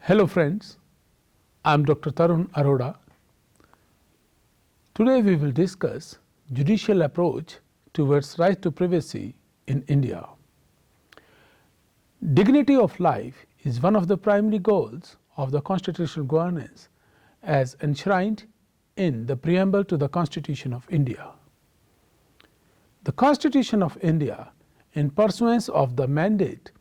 Hello friends, I am Dr. Tarun Arora. Today we will discuss judicial approach towards right to privacy in India. Dignity of life is one of the primary goals of the constitutional governance as enshrined in the preamble to the Constitution of India. The Constitution of India, in pursuance of the mandate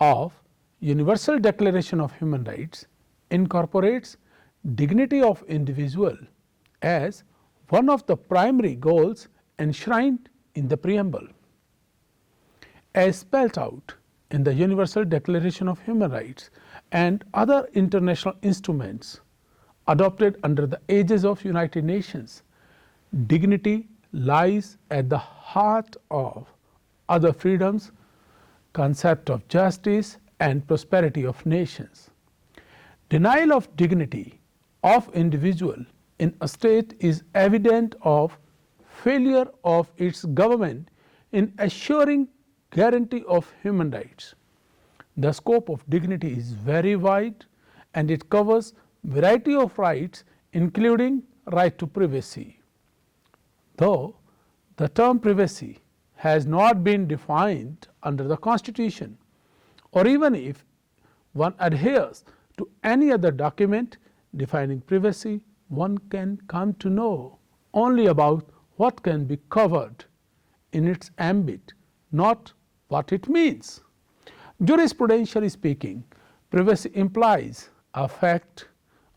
of Universal Declaration of Human Rights, incorporates dignity of individual as one of the primary goals enshrined in the preamble. As spelled out in the Universal Declaration of Human Rights and other international instruments adopted under the aegis of United Nations, dignity lies at the heart of other freedoms, concept of justice and prosperity of nations. Denial of dignity of individual in a state is evident of failure of its government in assuring guarantee of human rights. The scope of dignity is very wide and it covers variety of rights including right to privacy. Though the term privacy has not been defined under the Constitution, or even if one adheres to any other document defining privacy, one can come to know only about what can be covered in its ambit, not what it means. Jurisprudentially speaking, privacy implies a fact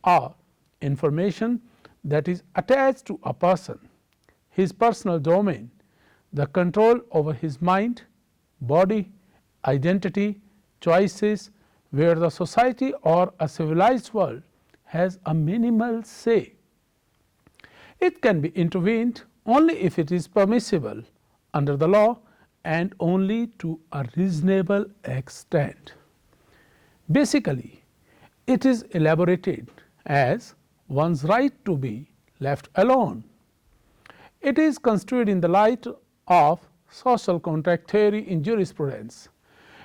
or information that is attached to a person, his personal domain, the control over his mind, body, identity, choices, where the society or a civilized world has a minimal say. It can be intervened only if it is permissible under the law and only to a reasonable extent. Basically, it is elaborated as one's right to be left alone. It is construed in the light of social contract theory in jurisprudence.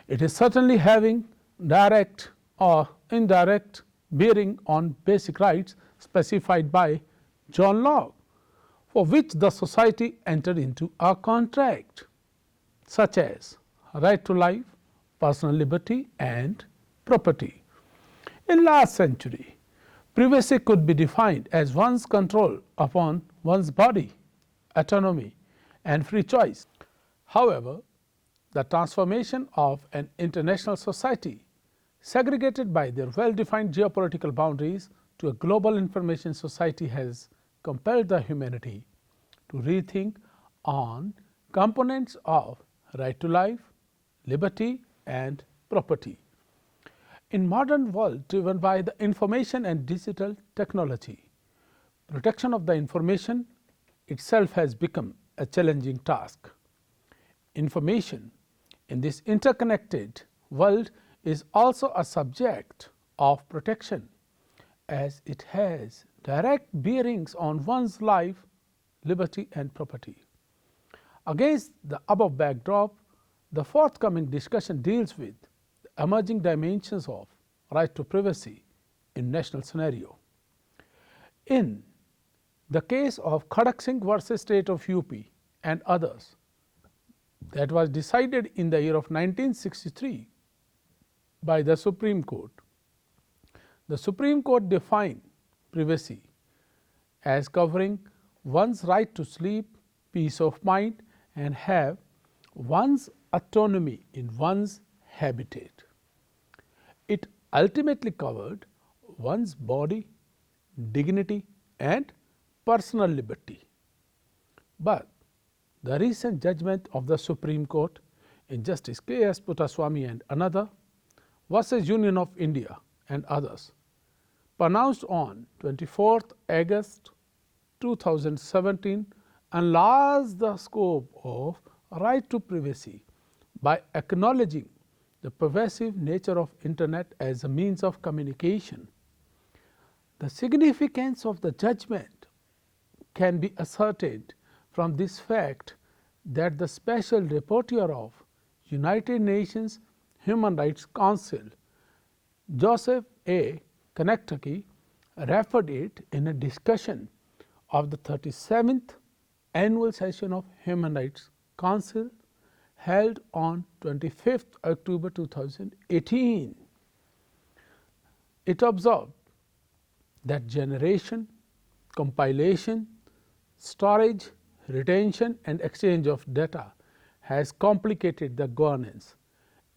It is certainly having direct or indirect bearing on basic rights specified by John Locke, for which the society entered into a contract, such as right to life, personal liberty and property. In last century, privacy could be defined as one's control upon one's body, autonomy and free choice. However, the transformation of an international society segregated by their well-defined geopolitical boundaries to a global information society has compelled the humanity to rethink on components of right to life, liberty and property. In modern world driven by the information and digital technology, protection of the information itself has become a challenging task. Information in this interconnected world is also a subject of protection, as it has direct bearings on one's life, liberty and property. Against the above backdrop, the forthcoming discussion deals with the emerging dimensions of right to privacy in national scenario. In the case of Khadak Singh versus State of UP and others, that was decided in the year of 1963 by the Supreme Court. The Supreme Court defined privacy as covering one's right to sleep, peace of mind and have one's autonomy in one's habitat. It ultimately covered one's body, dignity and personal liberty. But the recent judgment of the Supreme Court in Justice K.S. Puttaswamy and another versus Union of India and others, pronounced on 24th August 2017, enlarged the scope of right to privacy by acknowledging the pervasive nature of internet as a means of communication. The significance of the judgment can be ascertained from this fact that the Special Rapporteur of United Nations Human Rights Council, Joseph A. Kentucky referred it in a discussion of the 37th annual session of Human Rights Council held on 25th October 2018. It observed that generation, compilation, storage, retention and exchange of data has complicated the governance,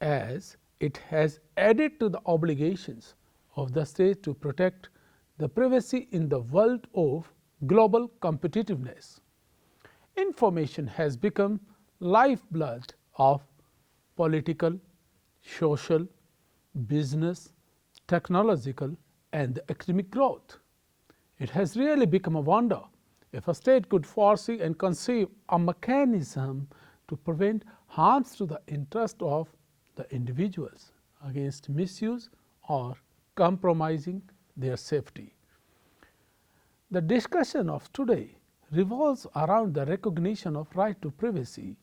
as it has added to the obligations of the state to protect the privacy in the world of global competitiveness. Information has become lifeblood of political, social, business, technological and academic growth. It has really become a wonder if a state could foresee and conceive a mechanism to prevent harms to the interest of the individuals against misuse or compromising their safety. The discussion of today revolves around the recognition of right to privacy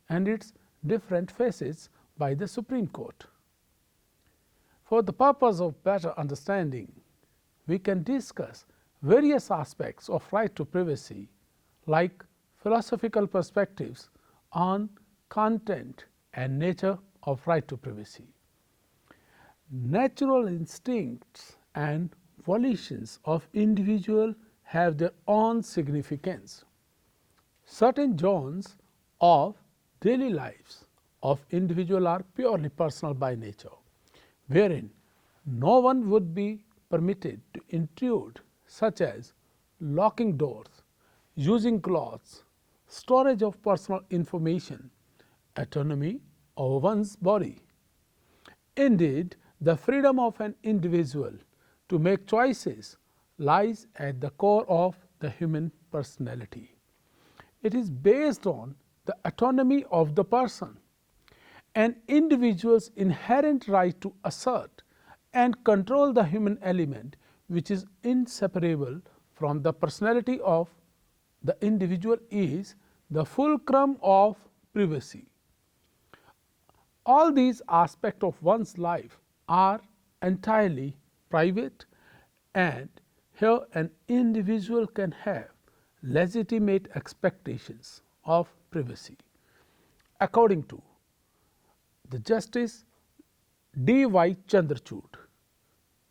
and its different facets by the Supreme Court. For the purpose of better understanding, we can discuss various aspects of right to privacy, like philosophical perspectives on content and nature of right to privacy. Natural instincts and volitions of individuals have their own significance. Certain zones of daily lives of individuals are purely personal by nature, wherein no one would be permitted to intrude, such as locking doors, using clothes, storage of personal information, autonomy over one's body. Indeed, the freedom of an individual to make choices lies at the core of the human personality. It is based on the autonomy of the person. An individual's inherent right to assert and control the human element, which is inseparable from the personality of the individual, is the fulcrum of privacy. All these aspects of one's life are entirely private, and here an individual can have legitimate expectations of privacy. According to the Justice D.Y Chandrachud,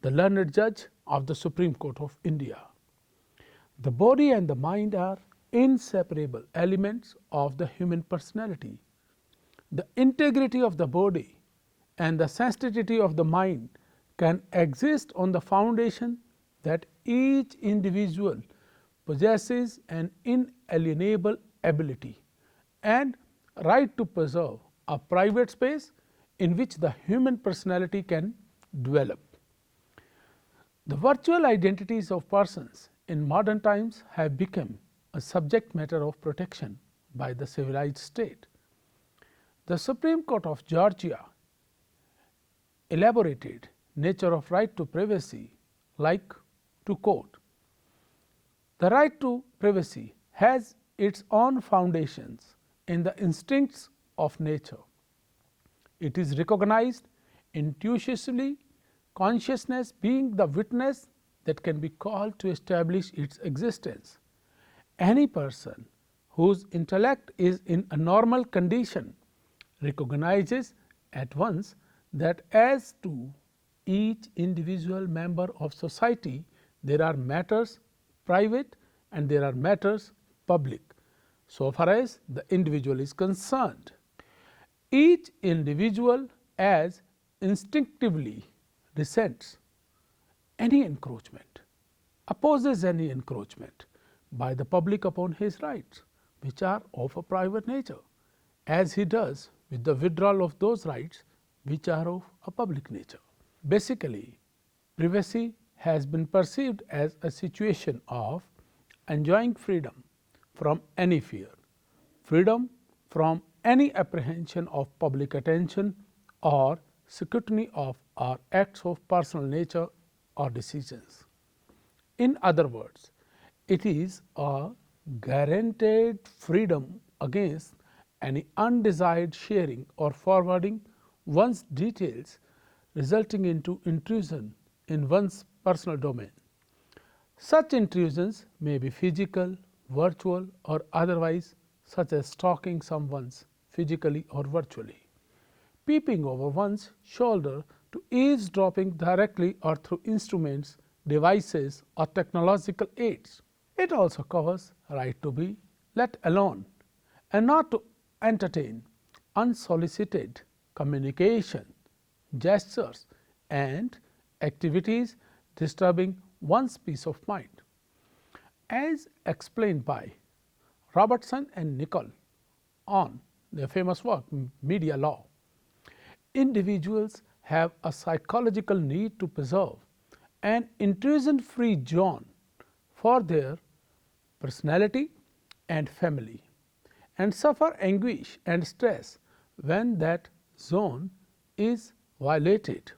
the learned judge of the Supreme Court of India, the body and the mind are inseparable elements of the human personality. The integrity of the body and the sensitivity of the mind can exist on the foundation that each individual possesses an inalienable ability and right to preserve a private space in which the human personality can develop. The virtual identities of persons in modern times have become a subject matter of protection by the civilized state. The Supreme Court of Georgia elaborated nature of right to privacy like to quote, "The right to privacy has its own foundations in the instincts of nature. It is recognized intuitively, consciousness being the witness that can be called to establish its existence. Any person whose intellect is in a normal condition recognizes at once that as to each individual member of society there are matters private and there are matters public, so far as the individual is concerned. Each individual as instinctively resents any encroachment, opposes any encroachment by the public upon his rights, which are of a private nature, as he does with the withdrawal of those rights which are of a public nature." Basically, privacy has been perceived as a situation of enjoying freedom from any fear, freedom from any apprehension of public attention or scrutiny of our acts of personal nature or decisions. In other words, it is a guaranteed freedom against any undesired sharing or forwarding one's details resulting into intrusion in one's personal domain. Such intrusions may be physical, virtual or otherwise, such as stalking someone physically or virtually, peeping over one's shoulder to eavesdropping directly or through instruments, devices or technological aids. It also covers right to be let alone and not to entertain unsolicited communication, gestures and activities disturbing one's peace of mind. As explained by Robertson and Nichol on their famous work Media Law, individuals have a psychological need to preserve an intrusion-free zone for their personality and family, and suffer anguish and stress when that zone is violated.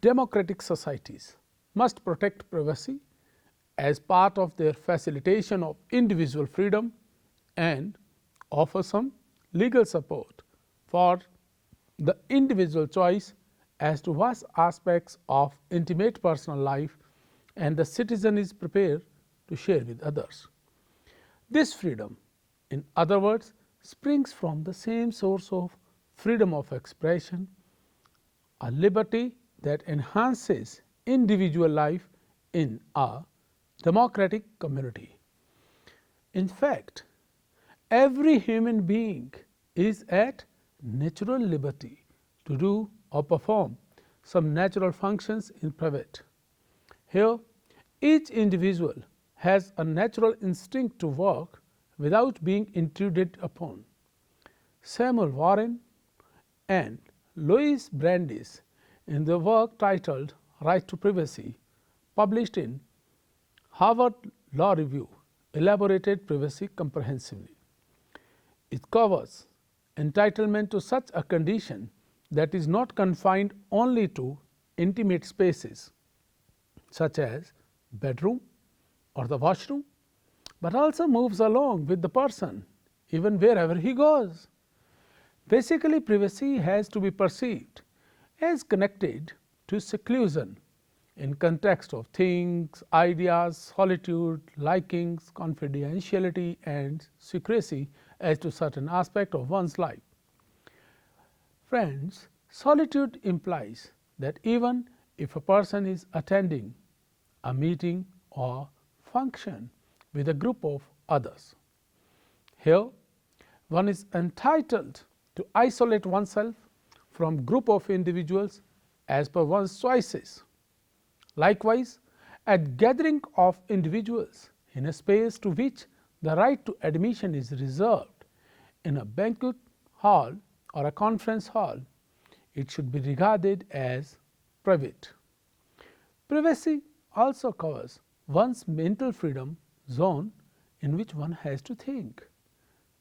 Democratic societies must protect privacy as part of their facilitation of individual freedom and offer some legal support for the individual choice as to what aspects of intimate personal life and the citizen is prepared to share with others. This freedom, in other words, springs from the same source of freedom of expression, a liberty that enhances individual life in a democratic community. In fact, every human being is at natural liberty to do or perform some natural functions in private. Here, each individual has a natural instinct to work without being intruded upon. Samuel Warren and Louis Brandeis, in their work titled Right to Privacy, published in Harvard Law Review, elaborated privacy comprehensively. It covers entitlement to such a condition that is not confined only to intimate spaces such as bedroom or the washroom, but also moves along with the person even wherever he goes. Basically, privacy has to be perceived as connected to seclusion in context of things, ideas, solitude, likings, confidentiality and secrecy as to certain aspect of one's life. Friends, solitude implies that even if a person is attending a meeting or function with a group of others, here one is entitled to isolate oneself from group of individuals as per one's choices. Likewise, at gathering of individuals in a space to which the right to admission is reserved in a banquet hall or a conference hall, it should be regarded as private. Privacy also covers one's mental freedom zone in which one has to think.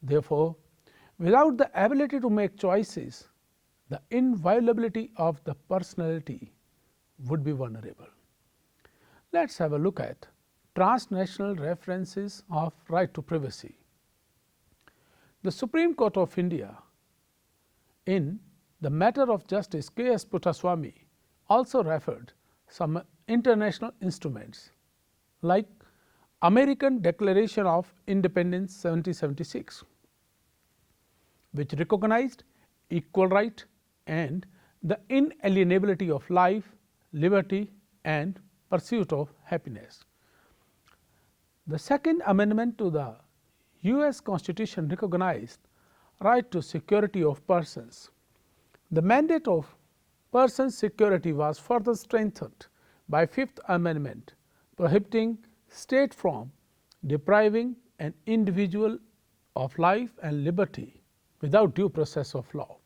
Therefore, without the ability to make choices, the inviolability of the personality would be vulnerable. Let us have a look at transnational references of right to privacy. The Supreme Court of India, in the matter of Justice K.S. Puttaswamy, also referred some international instruments like American Declaration of Independence 1776, which recognized equal right and the inalienability of life, liberty and pursuit of happiness. The Second Amendment to the U.S. Constitution recognized right to security of persons. The mandate of persons' security was further strengthened by Fifth Amendment, prohibiting state from depriving an individual of life and liberty without due process of law.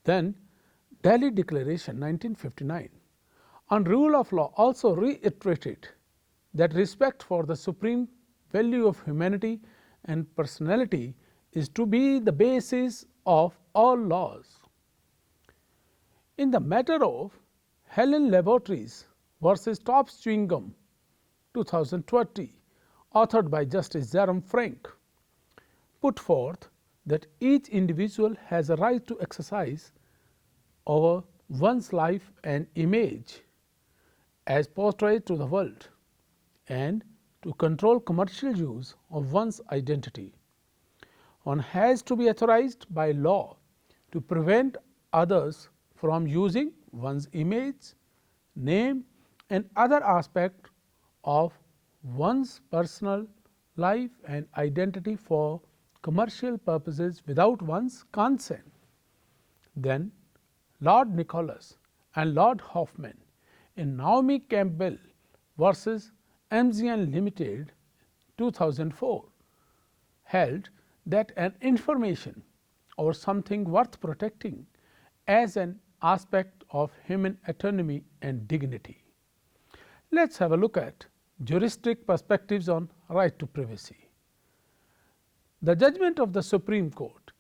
Then Delhi Declaration 1959 on rule of law also reiterated that respect for the supreme value of humanity and personality is to be the basis of all laws. In the matter of Helen Laboratories versus Tops Chewing Gum 2020, authored by Justice Jerome Frank, put forth that each individual has a right to exercise over one's life and image as portrayed to the world and to control commercial use of one's identity. One has to be authorized by law to prevent others from using one's image, name and other aspects of one's personal life and identity for commercial purposes without one's consent. Then Lord Nicholas and Lord Hoffman in Naomi Campbell versus MGN Limited 2004 held that an information or something worth protecting as an aspect of human autonomy and dignity. Let us have a look at juristic perspectives on right to privacy. The judgment of the Supreme Court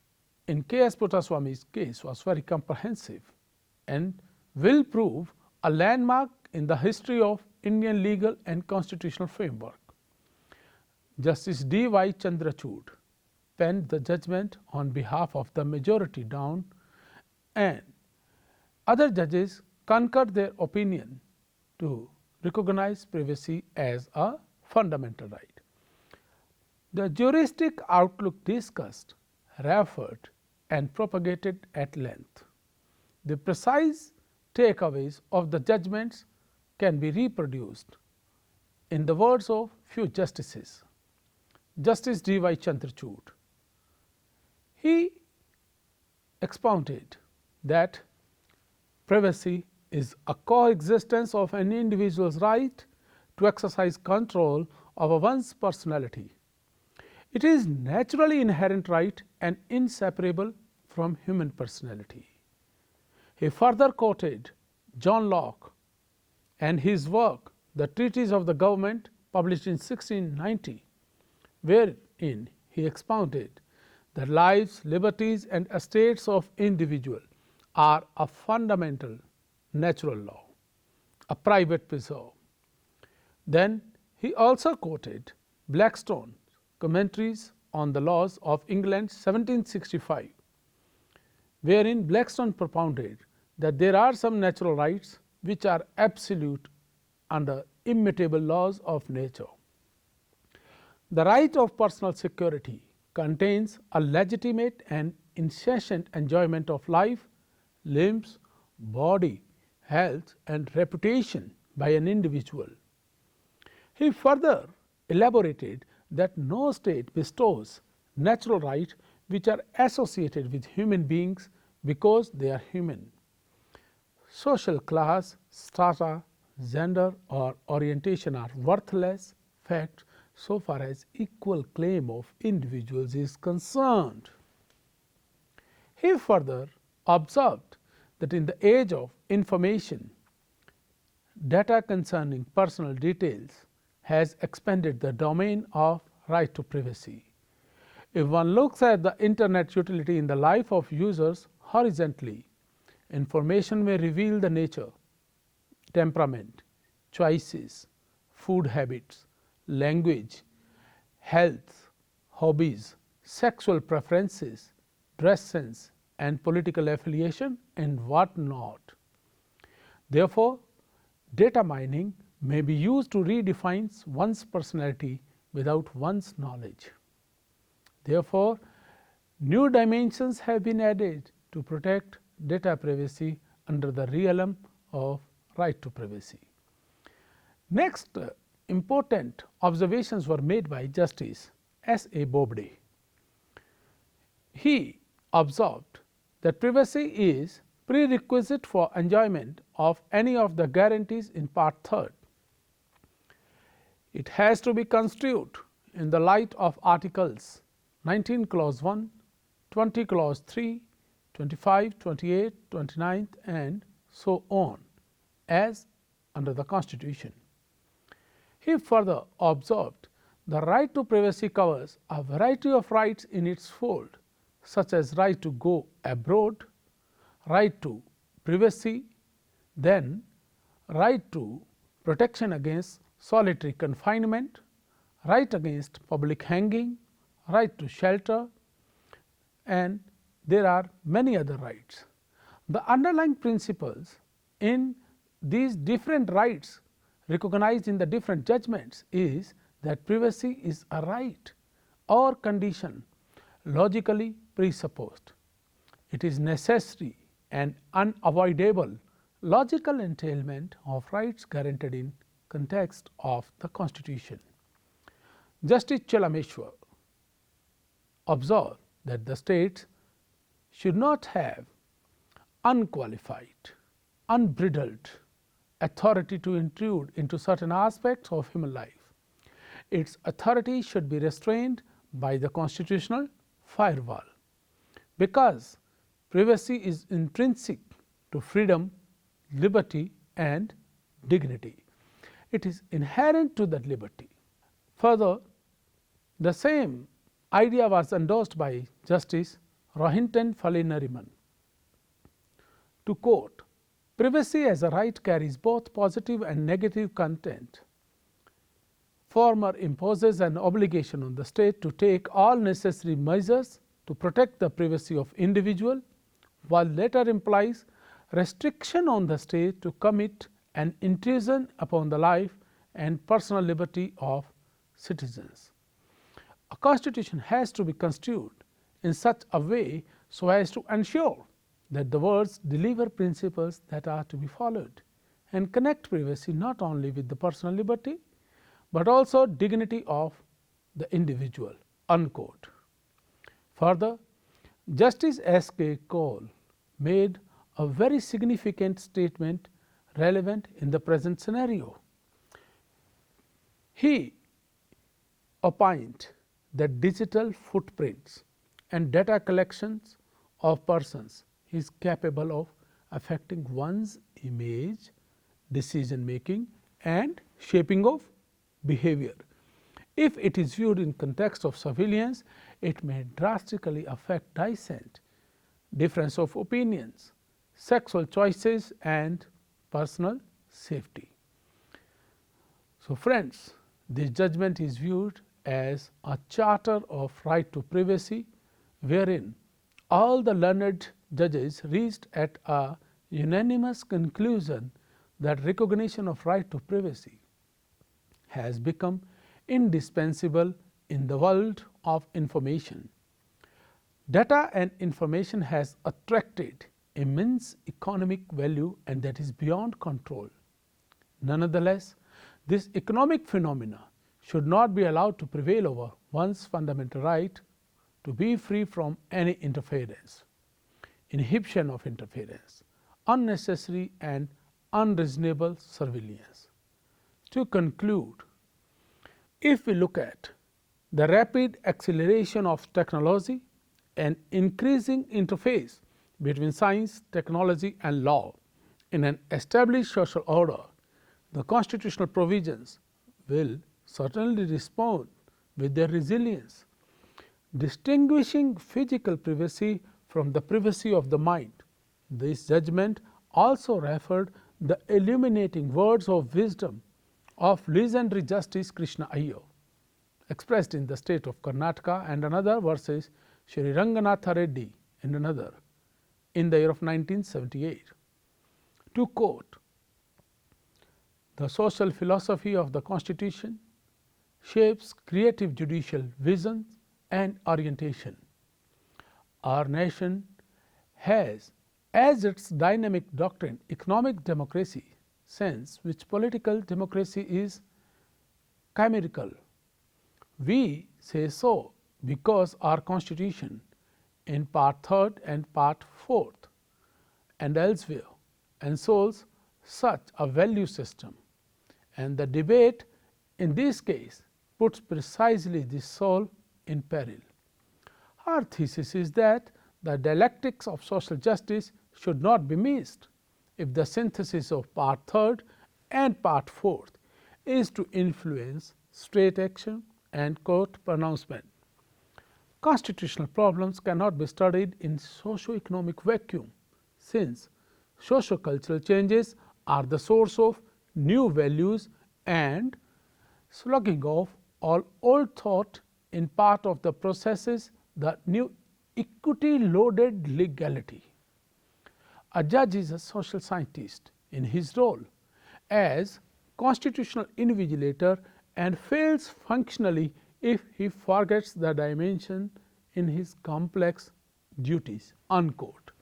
in K. S. Puttaswamy's case was very comprehensive and will prove a landmark in the history of Indian legal and constitutional framework. Justice D.Y Chandrachud penned the judgment on behalf of the majority down, and other judges concurred their opinion to recognize privacy as a fundamental right. The juristic outlook discussed, referred and propagated at length. The precise takeaways of the judgments can be reproduced in the words of few justices. Justice D.Y Chandrachud, he expounded that privacy is a coexistence of an individual's right to exercise control over one's personality. It is naturally inherent right and inseparable from human personality. He further quoted John Locke and his work, The Treatise of the Government, published in 1690, wherein he expounded that lives, liberties and estates of individual are a fundamental natural law, a private preserve. Then he also quoted Blackstone's Commentaries on the Laws of England 1765, wherein Blackstone propounded that there are some natural rights which are absolute under immutable laws of nature. The right of personal security contains a legitimate and incessant enjoyment of life, limbs, body, health and reputation by an individual. He further elaborated that no state bestows natural rights which are associated with human beings because they are human. Social class, strata, gender or orientation are worthless facts so far as equal claim of individuals is concerned. He further observed that in the age of information, data concerning personal details has expanded the domain of right to privacy. If one looks at the internet utility in the life of users horizontally, information may reveal the nature, temperament, choices, food habits, language, health, hobbies, sexual preferences, dress sense and political affiliation and what not. Therefore, data mining may be used to redefine one's personality without one's knowledge. Therefore, new dimensions have been added to protect data privacy under the realm of right to privacy. Next, important observations were made by Justice S.A.Bobde. He observed that privacy is prerequisite for enjoyment of any of the guarantees in Part 3rd. It has to be construed in the light of Articles 19 Clause 1, 20 Clause 3, 25, 28, 29 and so on as under the Constitution. He further observed the right to privacy covers a variety of rights in its fold, such as right to go abroad, right to privacy, then right to protection against solitary confinement, right against public hanging, right to shelter, and there are many other rights. The underlying principles in these different rights recognized in the different judgments is that privacy is a right or condition logically presupposed. It is necessary and unavoidable logical entailment of rights guaranteed in context of the Constitution. Justice Chelameswar observed that the states should not have unqualified, unbridled authority to intrude into certain aspects of human life. Its authority should be restrained by the constitutional firewall, because privacy is intrinsic to freedom, liberty and dignity. It is inherent to that liberty. Further, the same idea was endorsed by Justice Rohinton Fallenariman. To quote, "Privacy as a right carries both positive and negative content. Former imposes an obligation on the state to take all necessary measures to protect the privacy of individual, while later implies restriction on the state to commit an intrusion upon the life and personal liberty of citizens." A constitution has to be construed in such a way so as to ensure that the words deliver principles that are to be followed and connect privacy not only with the personal liberty, but also dignity of the individual. Unquote. Further, Justice S.K. Kaul made a very significant statement relevant in the present scenario. He opined that digital footprints and data collections of persons is capable of affecting one's image, decision making and shaping of behavior. If it is viewed in context of surveillance, it may drastically affect dissent, difference of opinions, sexual choices and personal safety. So friends, this judgment is viewed as a charter of right to privacy, wherein all the learned judges reached at a unanimous conclusion that recognition of right to privacy has become indispensable in the world of information. Data and information has attracted immense economic value, and that is beyond control. Nonetheless, this economic phenomena should not be allowed to prevail over one's fundamental right to be free from any interference, inhibition of interference, unnecessary and unreasonable surveillance. To conclude, if we look at the rapid acceleration of technology and increasing interface between science, technology and law in an established social order, the constitutional provisions will certainly respond with their resilience. Distinguishing physical privacy from the privacy of the mind, this judgment also referred the illuminating words of wisdom of legendary Justice Krishna Iyer, expressed in the state of Karnataka, and another versus Shri Ranganatha Reddy and another in the year of 1978. To quote, "The social philosophy of the Constitution shapes creative judicial visions and orientation. Our nation has as its dynamic doctrine economic democracy, sense which political democracy is chimerical. We say so because our Constitution in Part 3rd and Part 4th and elsewhere ensouls such a value system, and the debate in this case puts precisely this soul in peril. Our thesis is that the dialectics of social justice should not be missed if the synthesis of Part 3rd and Part 4th is to influence state action and court pronouncement. Constitutional problems cannot be studied in socio-economic vacuum, since socio-cultural changes are the source of new values and slugging off all old thought in part of the processes the new equity-loaded legality. A judge is a social scientist in his role as constitutional invigilator and fails functionally if he forgets the dimension in his complex duties." Unquote.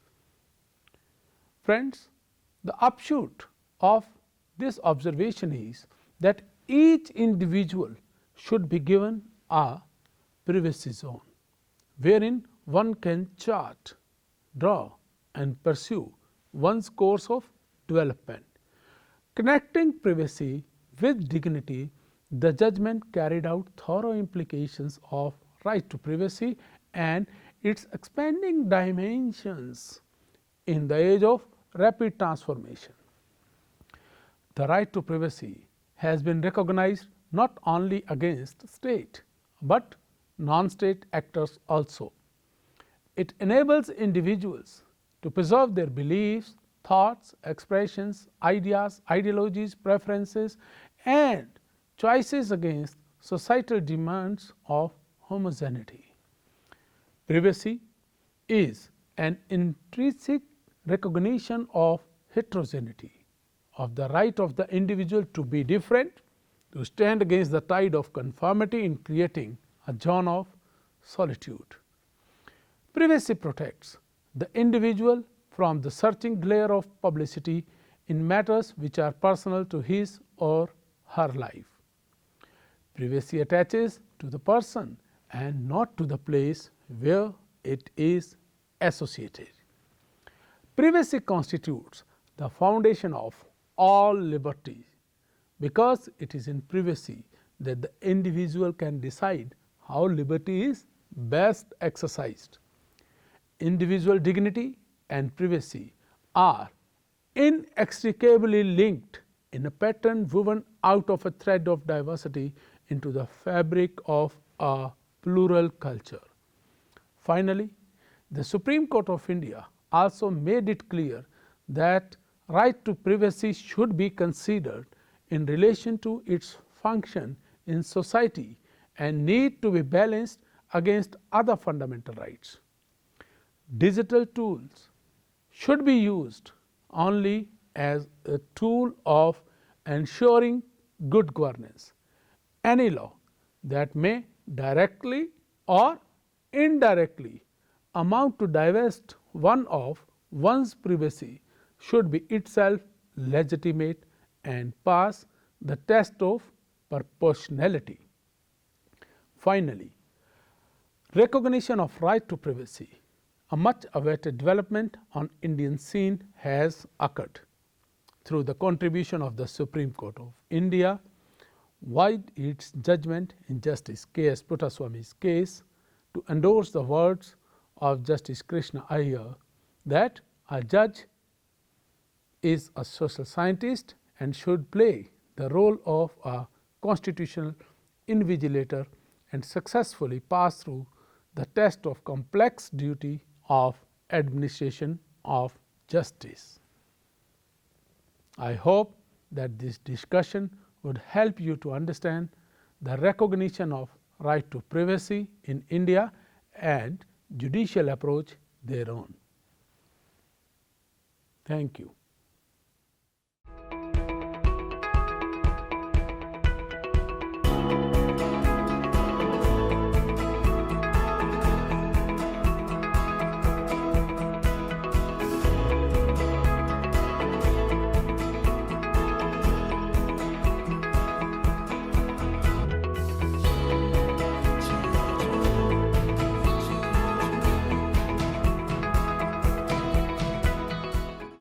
Friends, the upshot of this observation is that each individual should be given a privacy zone, wherein one can chart, draw and pursue one's course of development. Connecting privacy with dignity, the judgment carried out thorough implications of right to privacy and its expanding dimensions in the age of rapid transformation. The right to privacy has been recognized not only against state but non-state actors also. It enables individuals to preserve their beliefs, thoughts, expressions, ideas, ideologies, preferences and choices against societal demands of homogeneity. Privacy is an intrinsic recognition of heterogeneity, of the right of the individual to be different, to stand against the tide of conformity in creating a zone of solitude. Privacy protects the individual from the searching glare of publicity in matters which are personal to his or her life. Privacy attaches to the person and not to the place where it is associated. Privacy constitutes the foundation of all liberty, because it is in privacy that the individual can decide how liberty is best exercised. Individual dignity and privacy are inextricably linked in a pattern woven out of a thread of diversity into the fabric of a plural culture. Finally, the Supreme Court of India also made it clear that right to privacy should be considered in relation to its function in society and need to be balanced against other fundamental rights. Digital tools should be used only as a tool of ensuring good governance. Any law that may directly or indirectly amount to divest one of one's privacy should be itself legitimate and pass the test of proportionality. Finally, recognition of right to privacy, a much awaited development on Indian scene, has occurred through the contribution of the Supreme Court of India via its judgment in Justice K.S. Puttaswamy's case to endorse the words of Justice Krishna Iyer that a judge is a social scientist and should play the role of a constitutional invigilator and successfully pass through the test of complex duty of administration of justice. I hope that this discussion would help you to understand the recognition of right to privacy in India and judicial approach thereon. Thank you.